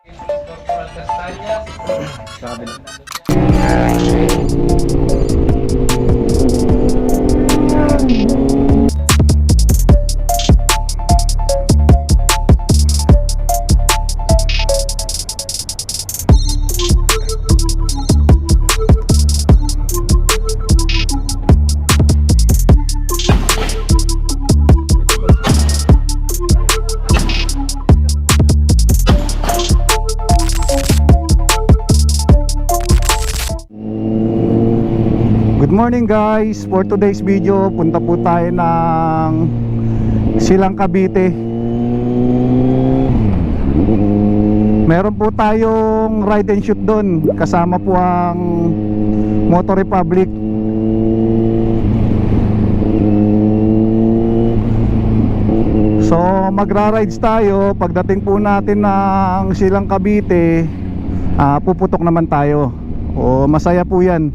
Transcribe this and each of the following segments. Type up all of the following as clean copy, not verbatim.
Corporal Castañas. Sabi na. Good morning guys, for today's video punta po tayo ng Silang Cavite. Meron po tayong ride and shoot doon, kasama po ang Motor Republic. So magra-rides tayo. Pagdating po natin ng Silang Cavite, puputok naman tayo. O masaya po yan.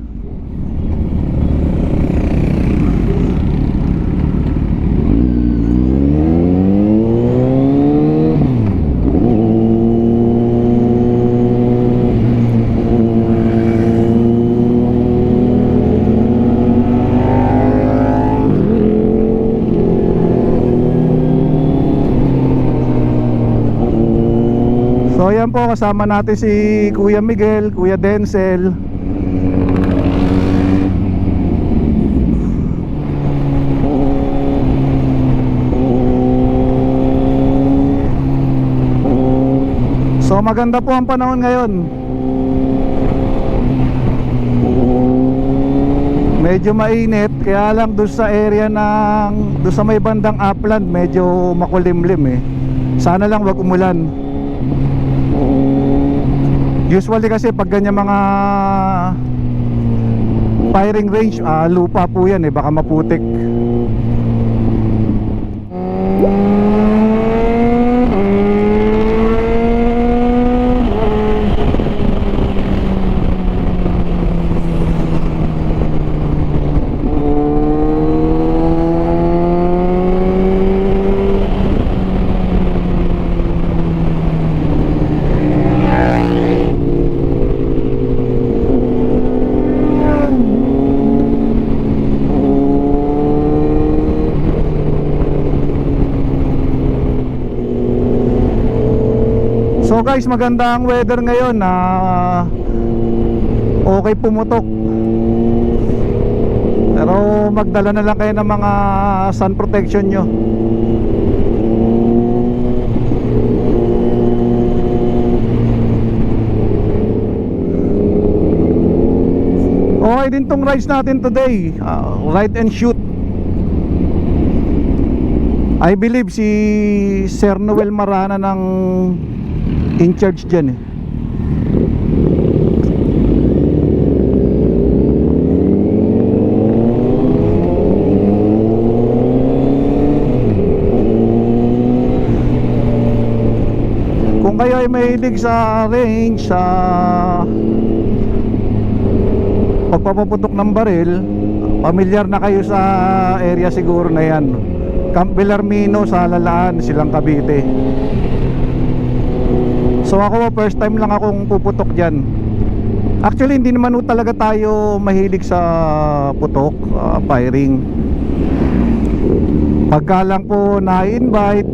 So yan po, kasama natin si Kuya Miguel, Kuya Denzel. So maganda po ang panahon ngayon. Medyo mainit, kaya lang doon sa area ng doon sa may bandang upland medyo makulimlim eh. Sana lang wag umulan. Usually kasi pag ganyan mga firing range, lupa po yan eh, baka maputik. So guys, maganda ang weather ngayon na okay pumutok. Pero magdala na lang kayo ng mga sun protection nyo. Okay din tong rides natin today, ride and shoot. I believe si Sir Noel Marana ng in charge dyan eh. Kung kayo ay mahilig sa range, sa pagpapaputok ng baril, pamilyar na kayo sa area siguro na yan. Camp Bellarmino sa Lalaan, Silang Cavite. So ako first time lang akong puputok dyan. Actually hindi naman talaga tayo mahilig sa putok, firing. Pagka lang po na-invite,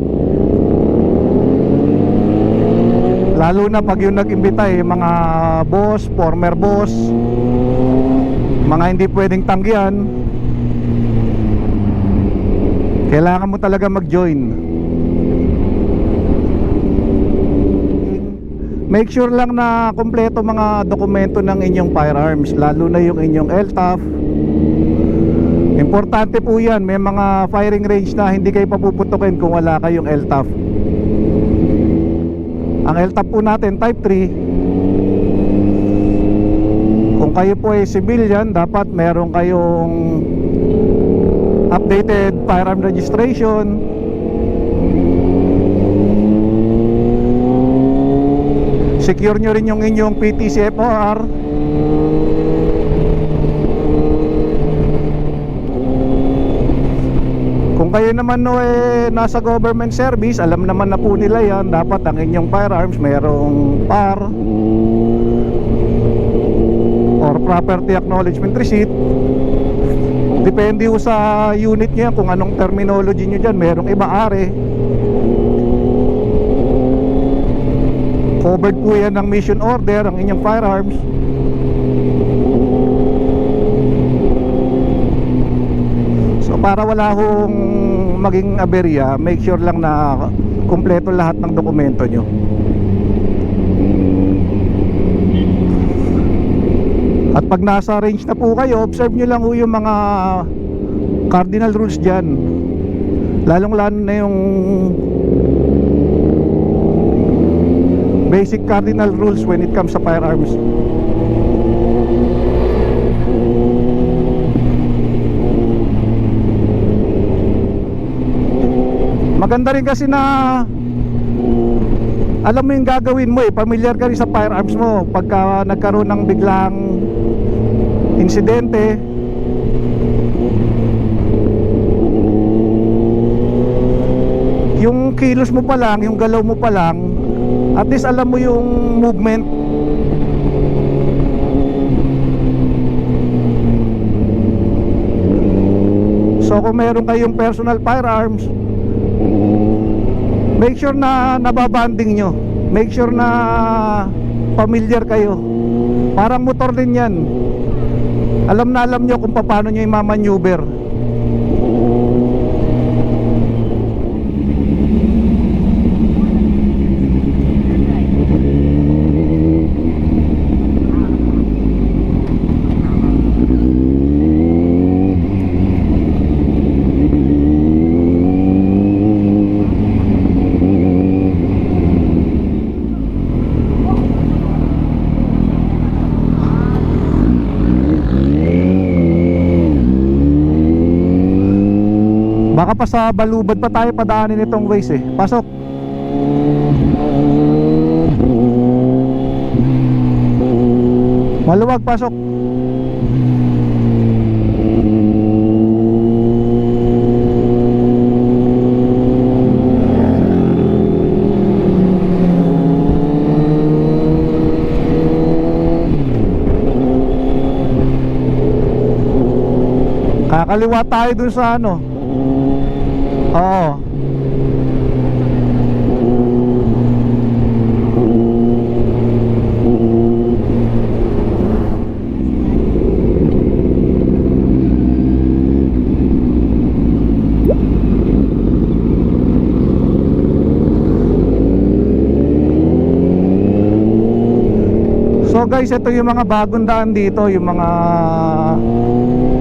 lalo na pag yung nag-imbita mga boss, former boss, mga hindi pwedeng tanggihan, kailangan mo talaga mag-join. Make sure lang na kompleto mga dokumento ng inyong firearms, lalo na yung inyong LTAF. Importante po yan. May mga firing range na hindi kayo papuputukin kung wala kayong LTAF. Ang LTAF po natin type 3. Kung kayo po ay civilian, dapat meron kayong updated firearm registration. Secure nyo rin yung inyong PTCFR. Kung Kung kayo naman no nasa government service, alam naman na po nila yan. Dapat ang inyong firearms mayroong PAR or Property Acknowledgement Receipt. Depende ho sa unit nyo yan kung anong terminology nyo dyan. Merong iba ARE. Covered po yan ng mission order ang inyong firearms. So para wala hong maging aberya, make sure lang na kumpleto lahat ng dokumento nyo. At pag nasa range na po kayo, observe nyo lang yung mga cardinal rules dyan. Lalong lalo na yung basic cardinal rules when it comes sa firearms. Maganda rin kasi na alam mo yung gagawin mo familiar ka rin sa firearms mo. Pagka nagkaroon ng biglang insidente, yung kilos mo pa lang, yung galaw mo pa lang, at least alam mo yung movement. So kung meron kayong personal firearms, make sure na nababanding nyo. Make sure na familiar kayo. Parang motor din yan. Alam na alam nyo kung paano nyo i-maneuver. Baka pa sa Balubad pa tayo padaanin itong ways eh. Pasok. Maluwag, pasok. Kakaliwa tayo dun sa ano. Oo. So guys, ito yung mga bagong daan dito, yung mga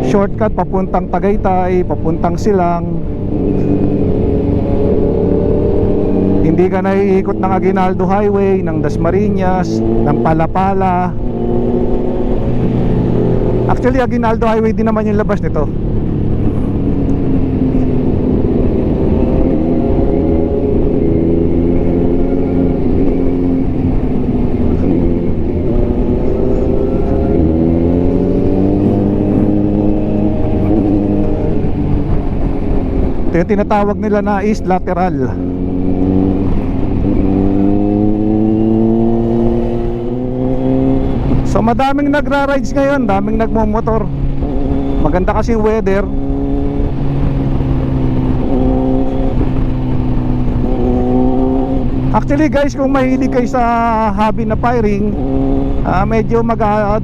shortcut papuntang Tagaytay, papuntang Silang. Hindi ka na iikot ng Aguinaldo Highway, ng Dasmariñas, ng Palapala. Actually, Aguinaldo Highway din naman yung labas nito. Ito yung tinatawag nila na east lateral. So madaming nagra-rides ngayon, daming nagmomotor. Maganda kasi weather. Actually guys, kung mahilig kayo sa hobby na firing, medyo maglalaan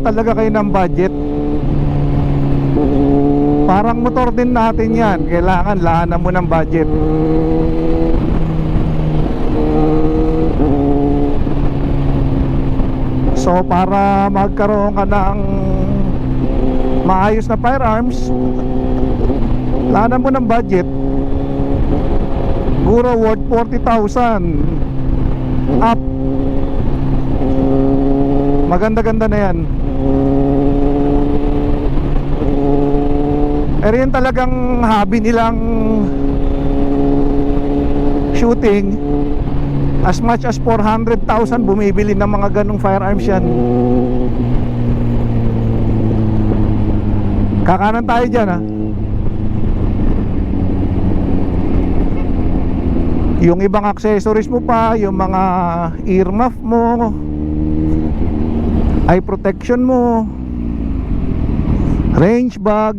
talaga kayo ng budget. Parang motor din natin yan, kailangan laanan mo ng budget. So para magkaroon ka ng maayos na firearms, laanan mo ng budget. Siguro worth 40,000 up. Maganda-ganda na yan. Pero yun talagang hobby nilang shooting. As much as 400,000 bumibili ng mga ganong firearms yan. Kakanan tayo dyan ha. Yung ibang accessories mo pa, yung mga earmuff mo, eye protection mo, range bag,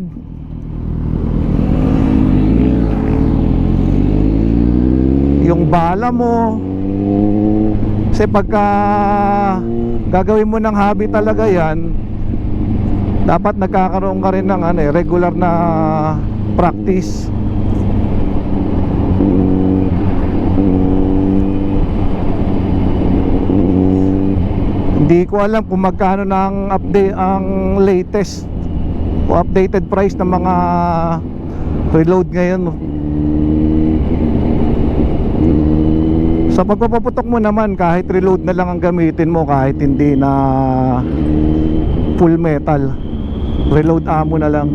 yung bala mo. Kasi pagka gagawin mo ng hobby talaga yan, dapat nagkakaroon ka rin ng regular na practice. Hindi ko alam kung magkano ng update ang latest o updated price ng mga reload ngayon. Sa pagpapaputok mo naman, kahit reload na lang ang gamitin mo, kahit hindi na full metal, reload ammo na lang.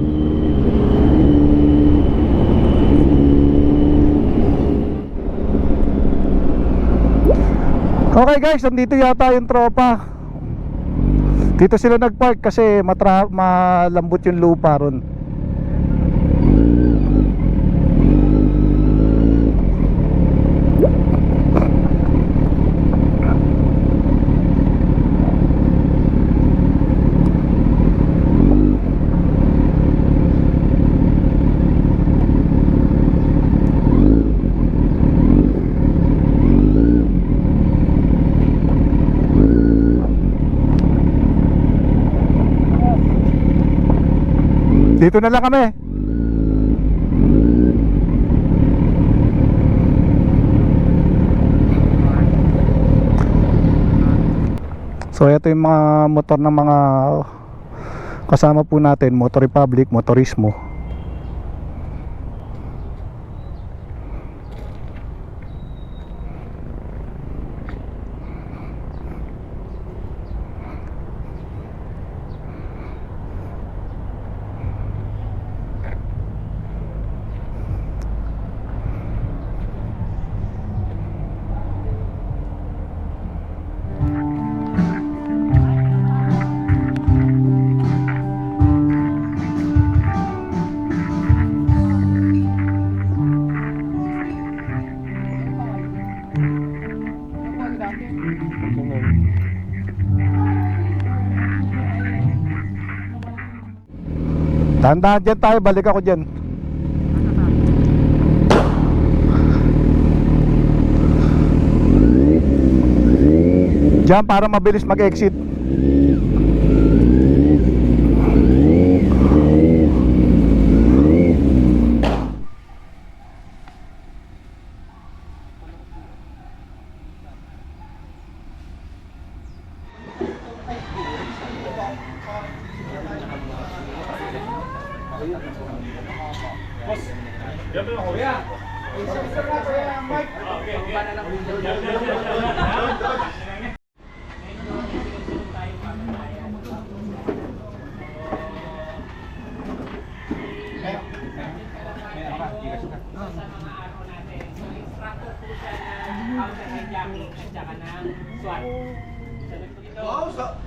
Okay guys, nandito yata yung tropa. Dito sila nagpark kasi malambot yung lupa ron. Dito na lang kami. So ito yung mga motor ng mga kasama po natin, Motor Republic, Motorismo. Dahan-dahan dyan tayo, balik ako dyan. Dyan para mabilis mag-exit.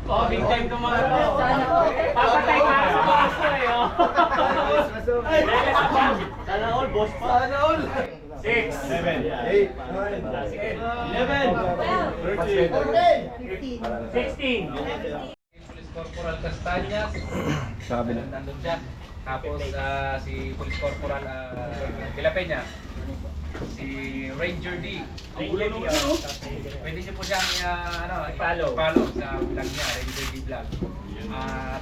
Oh, big time to mga to. Papatay ka sa baso eh. Sana all, boss pa. Sana all. 6, 7, 8, 11, 12, 13, 16. Police Corporal Castañas. Sabi na. Nandun siya. Tapos si Police Corporal Pilapeña. Si Ranger D. Ranger D. Pwede niyo po siyang i-follow sa vlog niya, Ranger D vlog.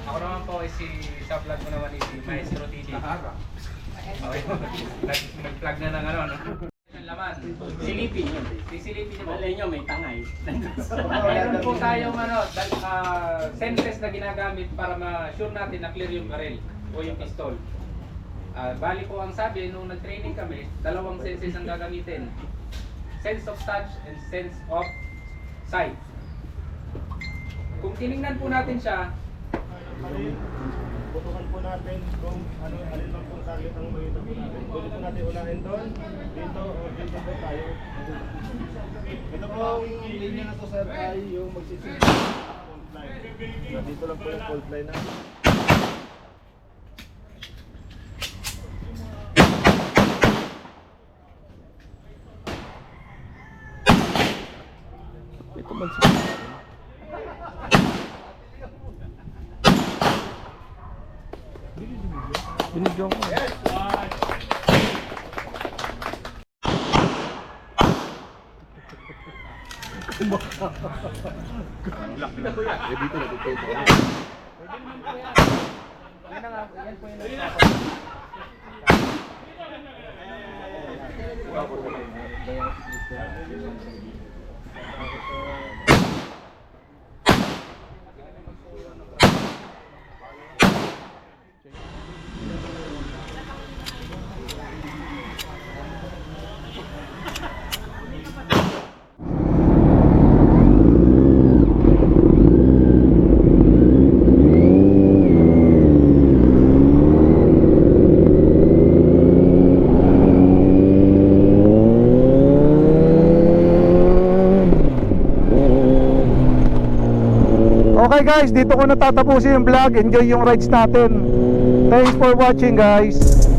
Ako naman po sa vlog ko naman si Maestro TD. Okay. Nag-plug na ng ng laman. Silipin yun. Sisilipin niyo po. Alay niyo, may tangay. Meron po tayong senses na ginagamit para ma-sure natin na clear yung barrel o yung pistol. Bali po ang sabi, nung nag-training kami, dalawang senses ang gagamitin. Sense of touch and sense of sight. Kung tinignan po natin siya, butukan po natin kung alin lang pong target ang makita po natin. Pwede po natin unahin doon, dito, o dito po tayo. Ito po ang linya na to sir ay yung magsisimula fault line. Dito lang po yung fault line na. Binigyan ko. Okay guys, dito ko natatapusin yung vlog. Enjoy yung rides natin. Thanks for watching guys.